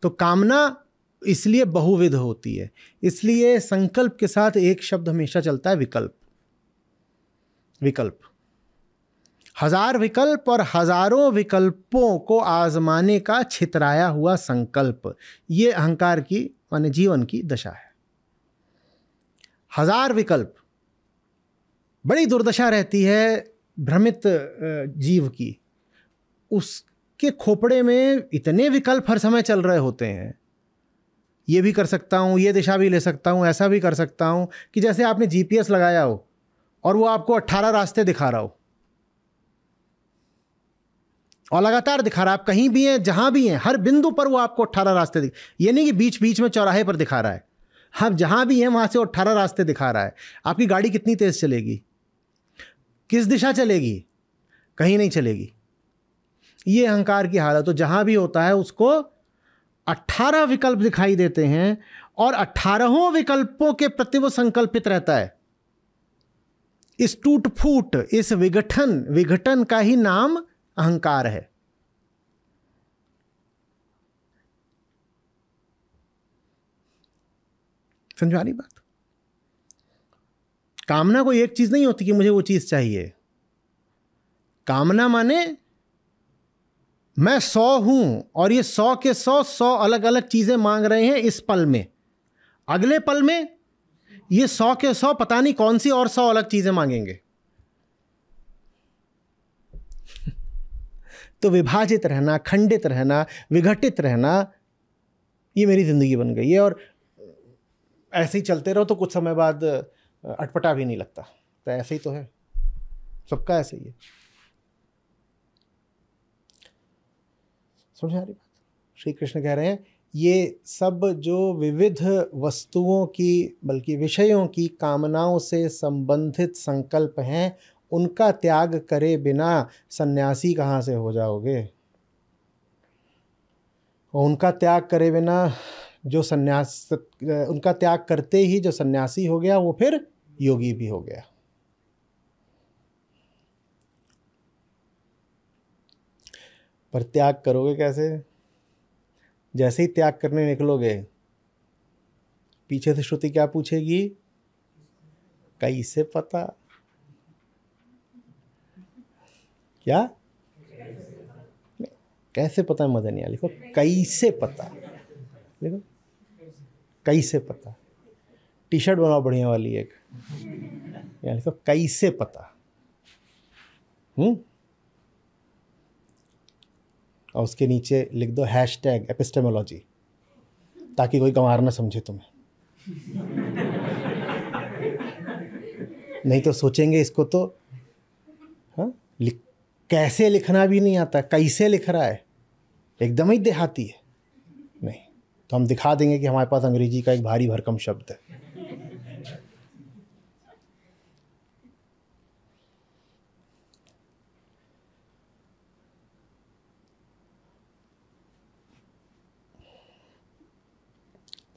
तो कामना इसलिए बहुविध होती है। इसलिए संकल्प के साथ एक शब्द हमेशा चलता है, विकल्प। विकल्प, हजार विकल्प और हजारों विकल्पों को आजमाने का छितराया हुआ संकल्प, ये अहंकार की माने जीवन की दशा है। हजार विकल्प, बड़ी दुर्दशा रहती है भ्रमित जीव की। उसके खोपड़े में इतने विकल्प हर समय चल रहे होते हैं, ये भी कर सकता हूँ, ये दिशा भी ले सकता हूँ, ऐसा भी कर सकता हूँ, कि जैसे आपने जीपीएस लगाया हो और वो आपको 18 रास्ते दिखा रहा हो, और लगातार दिखा रहा है। आप कहीं भी हैं, जहां भी हैं, हर बिंदु पर वो आपको 18 रास्ते ये नहीं कि बीच बीच में चौराहे पर दिखा रहा है, आप जहां भी हैं वहां से 18 रास्ते दिखा रहा है। आपकी गाड़ी कितनी तेज चलेगी, किस दिशा चलेगी? कहीं नहीं चलेगी। ये अहंकार की हालत। तो जहां भी होता है उसको 18 विकल्प दिखाई देते हैं, और 18 विकल्पों के प्रति वो संकल्पित रहता है। इस टूट फूट, इस विघटन का ही नाम अहंकार है। समझा रही बात? कामना कोई एक चीज नहीं होती कि मुझे वो चीज चाहिए। कामना माने मैं 100 हूं और ये 100 के 100 अलग अलग चीजें मांग रहे हैं इस पल में। अगले पल में ये 100 के 100 पता नहीं कौन सी और 100 अलग चीजें मांगेंगे। तो विभाजित रहना, खंडित रहना, विघटित रहना, ये मेरी जिंदगी बन गई है। और ऐसे ही चलते रहो तो कुछ समय बाद अटपटा भी नहीं लगता। तो ऐसे ही तो है, सबका ऐसे ही है। समझ आ रही बात? श्री कृष्ण कह रहे हैं ये सब जो विविध वस्तुओं की, बल्कि विषयों की कामनाओं से संबंधित संकल्प हैं, उनका त्याग करे बिना सन्यासी कहाँ से हो जाओगे? और उनका त्याग करे बिना जो सन्यास, उनका त्याग करते ही जो सन्यासी हो गया वो फिर योगी भी हो गया। पर त्याग करोगे कैसे? जैसे ही त्याग करने निकलोगे, पीछे से श्रुति क्या पूछेगी? कैसे पता? क्या? कैसे पता मजा नहीं आया, लिखो कैसे पता। लिखो कैसे पता। टी शर्ट बनाओ बढ़िया वाली एक, यहाँ लिखो कैसे पता। और उसके नीचे लिख दो #एपिस्टेमोलॉजी, ताकि कोई गंवार ना समझे तुम्हें। नहीं तो सोचेंगे इसको तो हाँ कैसे लिखना भी नहीं आता, कैसे लिख रहा है, एकदम ही देहाती है। नहीं तो हम दिखा देंगे कि हमारे पास अंग्रेजी का एक भारी भरकम शब्द है।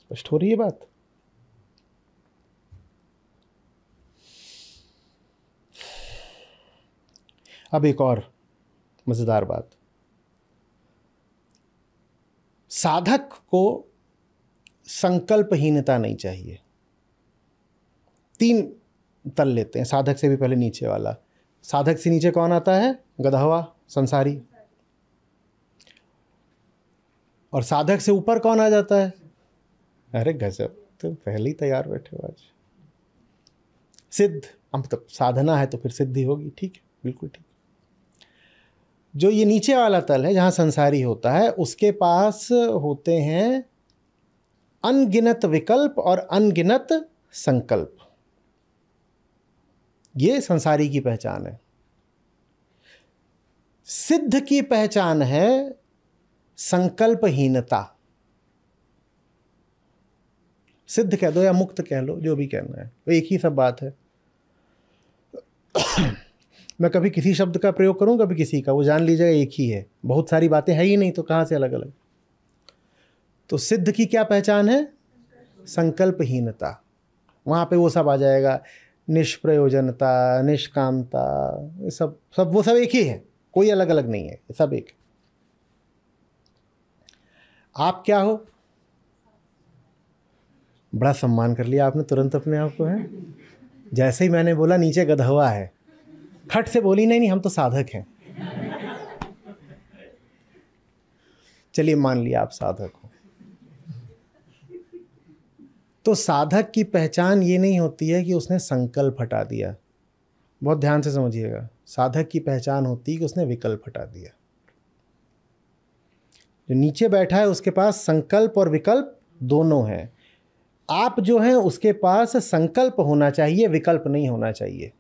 स्पष्ट हो रही है बात? अब एक और मजेदार बात। साधक को संकल्पहीनता नहीं चाहिए। 3 तल लेते हैं, साधक से भी पहले नीचे वाला। साधक से नीचे कौन आता है? गधवा, संसारी। और साधक से ऊपर कौन आ जाता है? अरे गजब, तो पहले ही तैयार बैठे हो आज। सिद्ध। हम तो साधना है तो फिर सिद्धि होगी। ठीक है, बिल्कुल ठीक। जो ये नीचे वाला तल है जहाँ संसारी होता है, उसके पास होते हैं अनगिनत विकल्प और अनगिनत संकल्प। ये संसारी की पहचान है। सिद्ध की पहचान है संकल्पहीनता। सिद्ध कह दो या मुक्त कह लो, जो भी कहना है, वो एक ही सब बात है। मैं कभी किसी शब्द का प्रयोग करूं, कभी किसी का, वो जान लीजिएगा एक ही है। बहुत सारी बातें है ही नहीं तो कहाँ से अलग अलग। तो सिद्ध की क्या पहचान है? संकल्पहीनता। वहाँ पे वो सब आ जाएगा, निष्प्रयोजनता, निष्कामता, सब वो सब एक ही है, कोई अलग अलग नहीं है, सब एक। आप क्या हो? बड़ा सम्मान कर लिया आपने तुरंत अपने आप को, है। जैसे ही मैंने बोला नीचे गधवा है, खट से बोली नहीं हम तो साधक हैं। चलिए मान लिया आप साधक हो। तो साधक की पहचान ये नहीं होती है कि उसने संकल्प हटा दिया। बहुत ध्यान से समझिएगा, साधक की पहचान होती है कि उसने विकल्प हटा दिया। जो नीचे बैठा है उसके पास संकल्प और विकल्प दोनों हैं। आप जो हैं उसके पास संकल्प होना चाहिए, विकल्प नहीं होना चाहिए।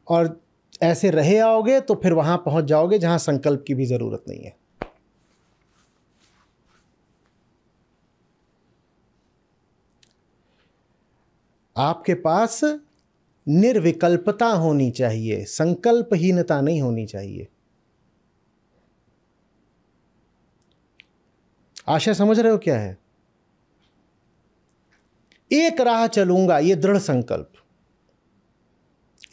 और ऐसे रहे आओगे तो फिर वहां पहुंच जाओगे जहां संकल्प की भी जरूरत नहीं है। आपके पास निर्विकल्पता होनी चाहिए, संकल्पहीनता नहीं होनी चाहिए। आशा समझ रहे हो क्या है? एक राह चलूंगा, ये दृढ़ संकल्प।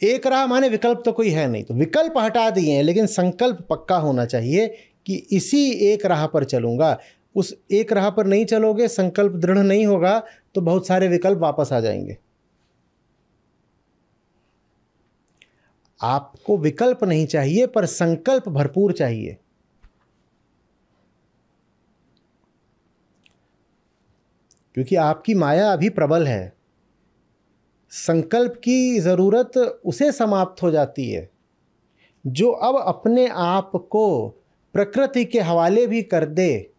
एक राह माने विकल्प तो कोई है नहीं, तो विकल्प हटा दिए हैं, लेकिन संकल्प पक्का होना चाहिए कि इसी एक राह पर चलूंगा। उस एक राह पर नहीं चलोगे, संकल्प दृढ़ नहीं होगा, तो बहुत सारे विकल्प वापस आ जाएंगे। आपको विकल्प नहीं चाहिए, पर संकल्प भरपूर चाहिए। क्योंकि आपकी माया अभी प्रबल है। संकल्प की जरूरत उसे समाप्त हो जाती है जो अब अपने आप को प्रकृति के हवाले भी कर दे,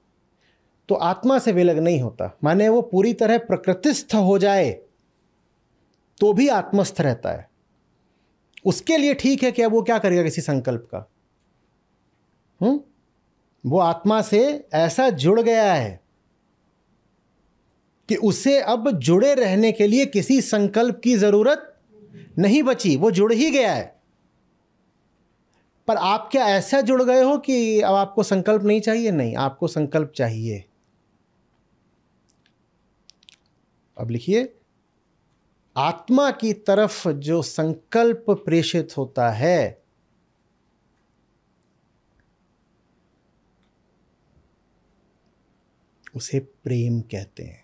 तो आत्मा से विलग नहीं होता। माने वो पूरी तरह प्रकृतिस्थ हो जाए तो भी आत्मस्थ रहता है। उसके लिए ठीक है कि अब वो क्या करेगा किसी संकल्प का। वो आत्मा से ऐसा जुड़ गया है कि उसे अब जुड़े रहने के लिए किसी संकल्प की जरूरत नहीं बची, वो जुड़ ही गया है। पर आप क्या ऐसा जुड़ गए हो कि अब आपको संकल्प नहीं चाहिए? नहीं, आपको संकल्प चाहिए। अब लिखिए, आत्मा की तरफ जो संकल्प प्रेषित होता है, उसे प्रेम कहते हैं।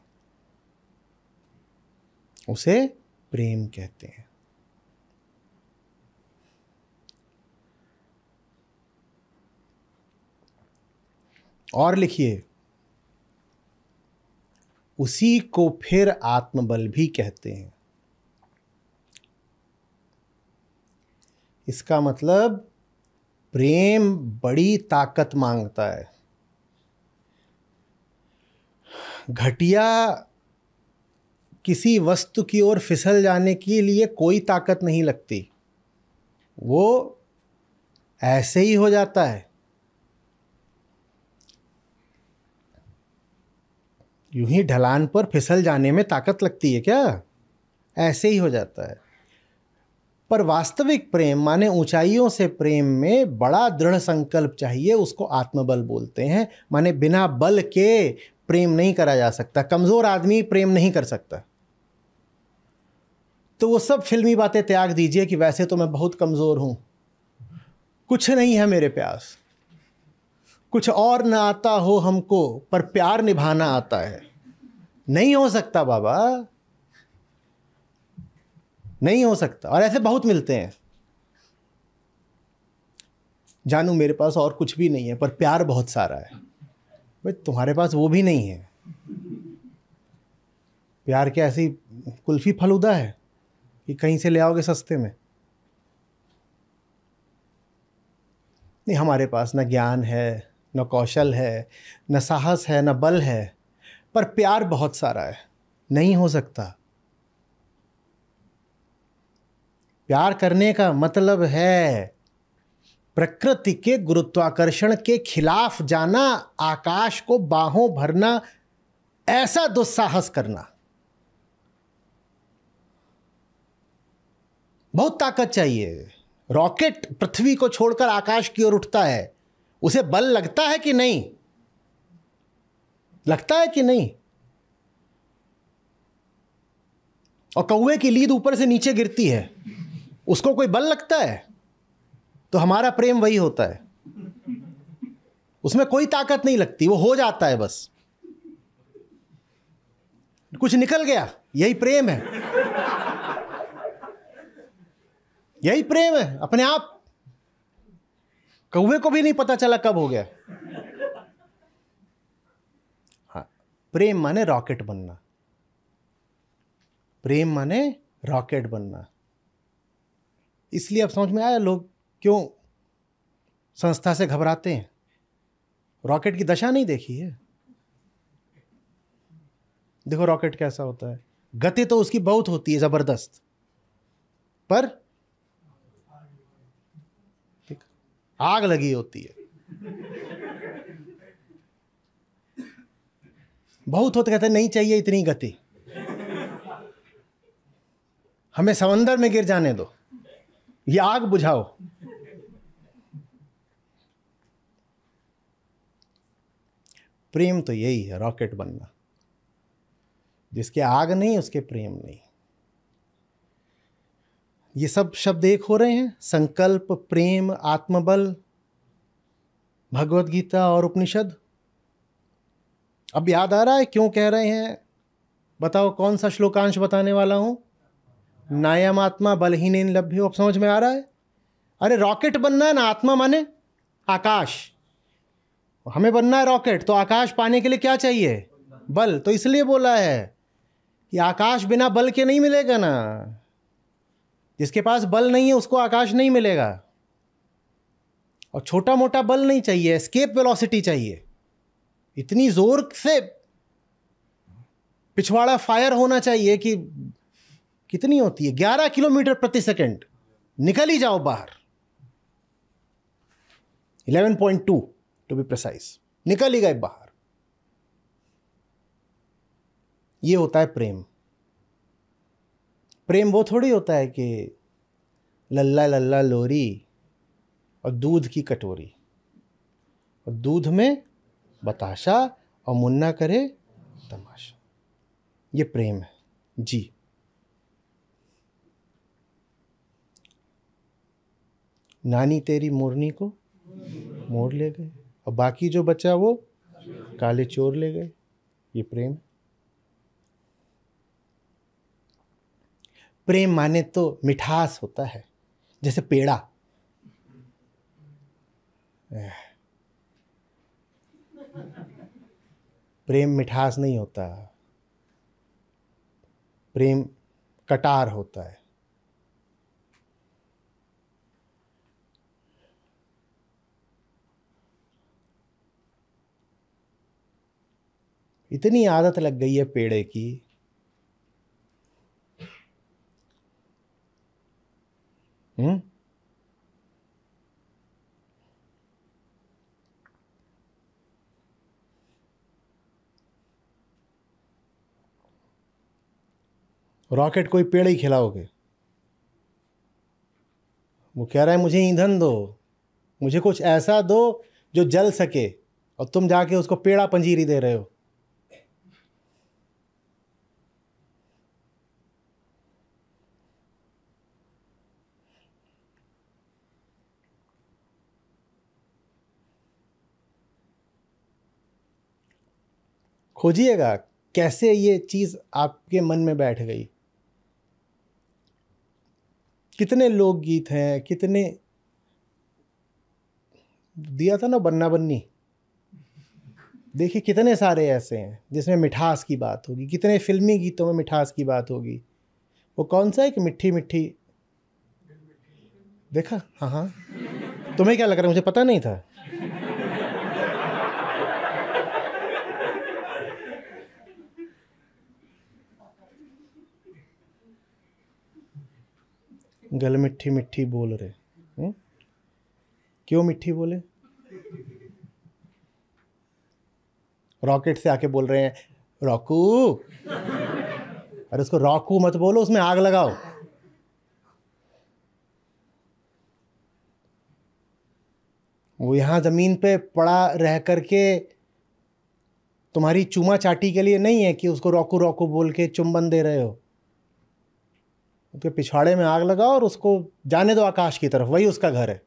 उसे प्रेम कहते हैं। और लिखिए, उसी को फिर आत्मबल भी कहते हैं। इसका मतलब प्रेम बड़ी ताकत मांगता है। घटिया किसी वस्तु की ओर फिसल जाने के लिए कोई ताकत नहीं लगती, वो ऐसे ही हो जाता है। यूं ही ढलान पर फिसल जाने में ताकत लगती है क्या? ऐसे ही हो जाता है। पर वास्तविक प्रेम माने ऊंचाइयों से प्रेम में बड़ा दृढ़ संकल्प चाहिए, उसको आत्मबल बोलते हैं। माने बिना बल के प्रेम नहीं करा जा सकता। कमजोर आदमी प्रेम नहीं कर सकता। तो वो सब फिल्मी बातें त्याग दीजिए कि वैसे तो मैं बहुत कमजोर हूं, कुछ नहीं है मेरे प्यास, कुछ और ना आता हो हमको, पर प्यार निभाना आता है। नहीं हो सकता बाबा, नहीं हो सकता। और ऐसे बहुत मिलते हैं। जानू मेरे पास और कुछ भी नहीं है पर प्यार बहुत सारा है। भाई तुम्हारे पास वो भी नहीं है। प्यार क्या ऐसी कुल्फी फलूदा है कि कहीं से ले आओगे सस्ते में? नहीं, हमारे पास न ज्ञान है, न कौशल है, न साहस है, न बल है, पर प्यार बहुत सारा है। नहीं हो सकता। प्यार करने का मतलब है प्रकृति के गुरुत्वाकर्षण के खिलाफ जाना, आकाश को बाहों भरना, ऐसा दुस्साहस करना। बहुत ताकत चाहिए। रॉकेट पृथ्वी को छोड़कर आकाश की ओर उठता है, उसे बल लगता है कि नहीं? लगता है कि नहीं? और कौवे की लीद ऊपर से नीचे गिरती है, उसको कोई बल लगता है? तो हमारा प्रेम वही होता है, उसमें कोई ताकत नहीं लगती, वो हो जाता है, बस कुछ निकल गया। यही प्रेम है, यही प्रेम है अपने आप। कौवे को भी नहीं पता चला कब हो गया। हाँ, प्रेम माने रॉकेट बनना। प्रेम माने रॉकेट बनना। इसलिए अब समझ में आया लोग क्यों संस्था से घबराते हैं। रॉकेट की दशा नहीं देखी है। देखो रॉकेट कैसा होता है। गति तो उसकी बहुत होती है, जबरदस्त, पर आग लगी होती है। बहुत होते, कहते नहीं चाहिए इतनी गति, हमें समंदर में गिर जाने दो, ये आग बुझाओ। प्रेम तो यही है, रॉकेट बनना। जिसके आग नहीं उसके प्रेम नहीं। ये सब शब्द एक हो रहे हैं। संकल्प, प्रेम, आत्मबल, भगवत गीता और उपनिषद। अब याद आ रहा है क्यों कह रहे हैं? बताओ कौन सा श्लोकांश बताने वाला हूं? नायम आत्मा बलहीनेन लभ्यो। अब समझ में आ रहा है? अरे रॉकेट बनना है ना, आत्मा माने आकाश। हमें बनना है रॉकेट, तो आकाश पाने के लिए क्या चाहिए? बल। तो इसलिए बोला है कि आकाश बिना बल के नहीं मिलेगा ना। जिसके पास बल नहीं है उसको आकाश नहीं मिलेगा। और छोटा मोटा बल नहीं चाहिए, एस्केप वेलोसिटी चाहिए। इतनी जोर से पिछवाड़ा फायर होना चाहिए कि कितनी होती है? 11 किलोमीटर प्रति सेकंड। निकल ही जाओ बाहर। 11.2 टू बी प्रिसाइज। निकल ही गए बाहर। ये होता है प्रेम। प्रेम वो थोड़ी होता है कि लल्ला लल्ला लोरी और दूध की कटोरी और दूध में बताशा और मुन्ना करे तमाशा। ये प्रेम है जी। नानी तेरी मोरनी को मोड़ ले गए और बाकी जो बचा वो काले चोर ले गए। ये प्रेम। प्रेम माने तो मिठास होता है, जैसे पेड़ा। प्रेम मिठास नहीं होता, प्रेम कटार होता है। इतनी आदत लग गई है पेड़े की। रॉकेट कोई पेड़ ही खिलाओगे? वो कह रहा है मुझे ईंधन दो, मुझे कुछ ऐसा दो जो जल सके, और तुम जाके उसको पेड़ा पंजीरी दे रहे हो। खोजिएगा कैसे ये चीज आपके मन में बैठ गई। कितने लोकगीत हैं, कितने दिया था ना बन्ना बन्नी, देखिए कितने सारे ऐसे हैं जिसमें मिठास की बात होगी, कितने फिल्मी गीतों में मिठास की बात होगी। वो कौन सा है कि मिट्टी मिट्टी, देखा? हाँ हाँ, तुम्हें क्या लग रहा है, मुझे पता नहीं था। गल मिट्टी मिट्टी बोल रहे, क्यों मिट्टी बोले? रॉकेट से आके बोल रहे हैं रॉकू, अरे उसको रॉकू मत बोलो, उसमें आग लगाओ। वो यहां जमीन पे पड़ा रह करके तुम्हारी चूमा चाटी के लिए नहीं है कि उसको रॉकू रॉकू बोल के चुंबन दे रहे हो। उसके पिछवाड़े में आग लगाओ और उसको जाने दो आकाश की तरफ, वही उसका घर है।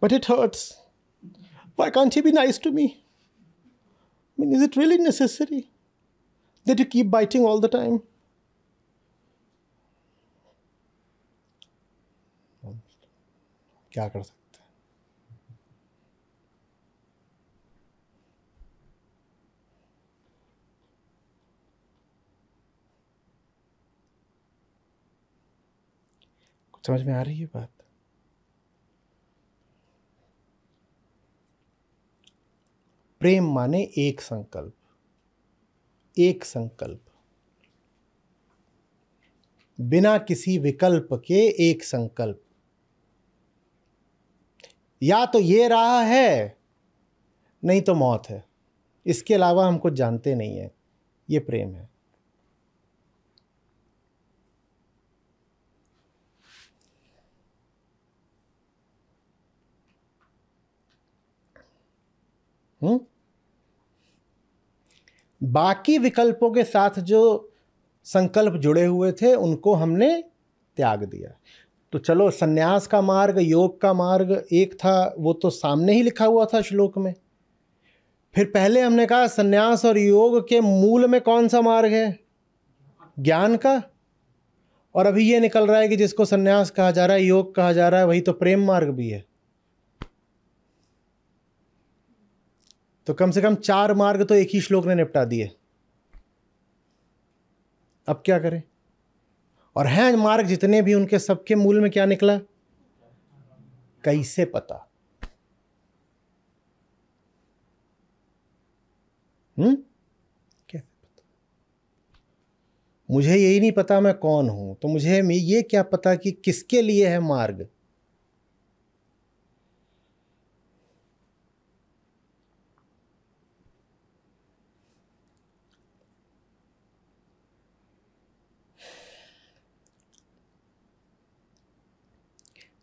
But it hurts. Why can't he be nice to me? I mean, is it really necessary that you keep biting all the time? क्या कर सकते हैं? कुछ समझ में आ रही है बात? प्रेम माने एक संकल्प, एक संकल्प, बिना किसी विकल्प के एक संकल्प। या तो ये रहा है, नहीं तो मौत है, इसके अलावा हम कुछ जानते नहीं है। ये प्रेम है। बाकी विकल्पों के साथ जो संकल्प जुड़े हुए थे उनको हमने त्याग दिया। तो चलो, सन्यास का मार्ग, योग का मार्ग एक था, वो तो सामने ही लिखा हुआ था श्लोक में। फिर पहले हमने कहा सन्यास और योग के मूल में कौन सा मार्ग है? ज्ञान का। और अभी ये निकल रहा है कि जिसको सन्यास कहा जा रहा है, योग कहा जा रहा है, वही तो प्रेम मार्ग भी है। तो कम से कम 4 मार्ग तो एक ही श्लोक ने निपटा दिए। अब क्या करें? और हैं मार्ग जितने भी, उनके सबके मूल में क्या निकला? कैसे पता? कैसे पता? मुझे यही नहीं पता मैं कौन हूं, तो मुझे ये क्या पता कि किसके लिए है मार्ग?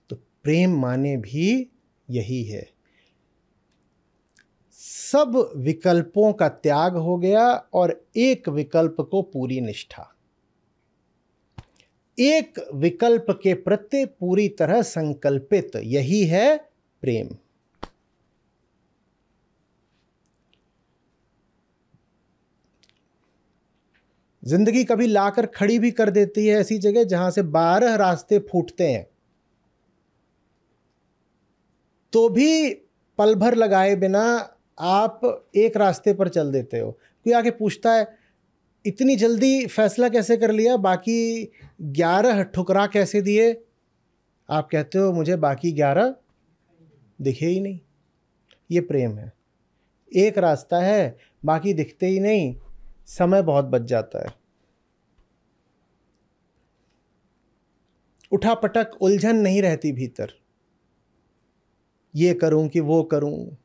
तो प्रेम माने भी यही है। सब विकल्पों का त्याग हो गया और एक विकल्प को पूरी निष्ठा, एक विकल्प के प्रति पूरी तरह संकल्पित, यही है प्रेम। जिंदगी कभी लाकर खड़ी भी कर देती है ऐसी जगह जहां से 12 रास्ते फूटते हैं, तो भी पल भर लगाए बिना आप एक रास्ते पर चल देते हो। कोई आके पूछता है इतनी जल्दी फैसला कैसे कर लिया, बाकी 11 ठुकरा कैसे दिए? आप कहते हो मुझे बाकी 11 दिखे ही नहीं। ये प्रेम है। एक रास्ता है, बाकी दिखते ही नहीं, समय बहुत बच जाता है। उठापटक, उलझन नहीं रहती भीतर, ये करूं कि वो करूं।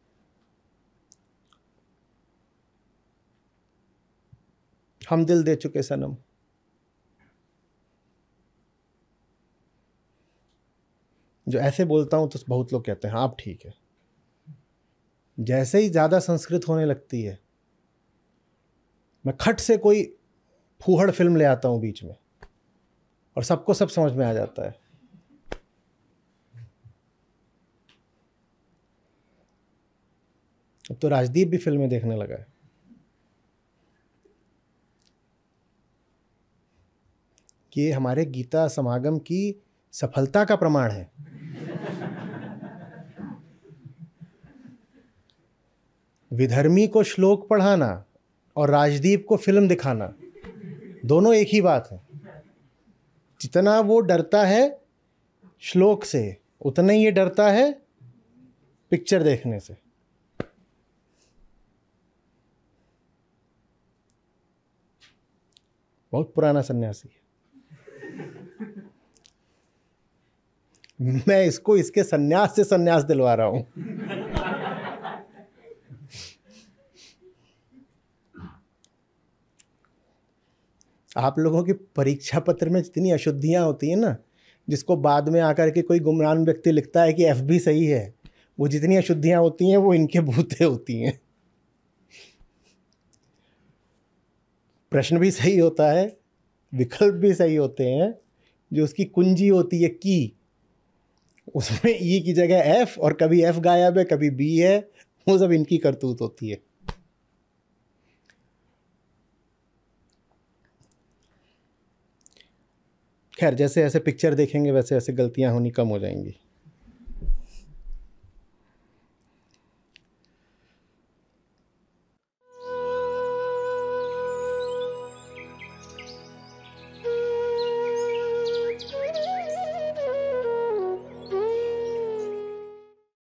हम दिल दे चुके सनम। जो ऐसे बोलता हूं तो बहुत लोग कहते हैं हाँ आप ठीक है। जैसे ही ज्यादा संस्कृत होने लगती है, मैं खट से कोई फूहड़ फिल्म ले आता हूं बीच में और सबको सब समझ में आ जाता है। अब तो राजदीप भी फिल्में देखने लगा है। कि ये हमारे गीता समागम की सफलता का प्रमाण है। विधर्मी को श्लोक पढ़ाना और राजदीप को फिल्म दिखाना दोनों एक ही बात है। जितना वो डरता है श्लोक से, उतना ही ये डरता है पिक्चर देखने से। बहुत पुराना सन्यासी है। मैं इसको इसके सन्यास से सन्यास दिलवा रहा हूं। आप लोगों की परीक्षा पत्र में जितनी अशुद्धियां होती हैं ना, जिसको बाद में आकर के कोई गुमरान व्यक्ति लिखता है कि एफ भी सही है, वो जितनी अशुद्धियां होती हैं वो इनके भूते होती हैं। प्रश्न भी सही होता है, विकल्प भी सही होते हैं, जो उसकी कुंजी होती है की, उसमें ई की जगह एफ, और कभी एफ गायब है कभी बी है, वो सब इनकी करतूत होती है। खैर, जैसे ऐसे पिक्चर देखेंगे वैसे ऐसे गलतियां होनी कम हो जाएंगी।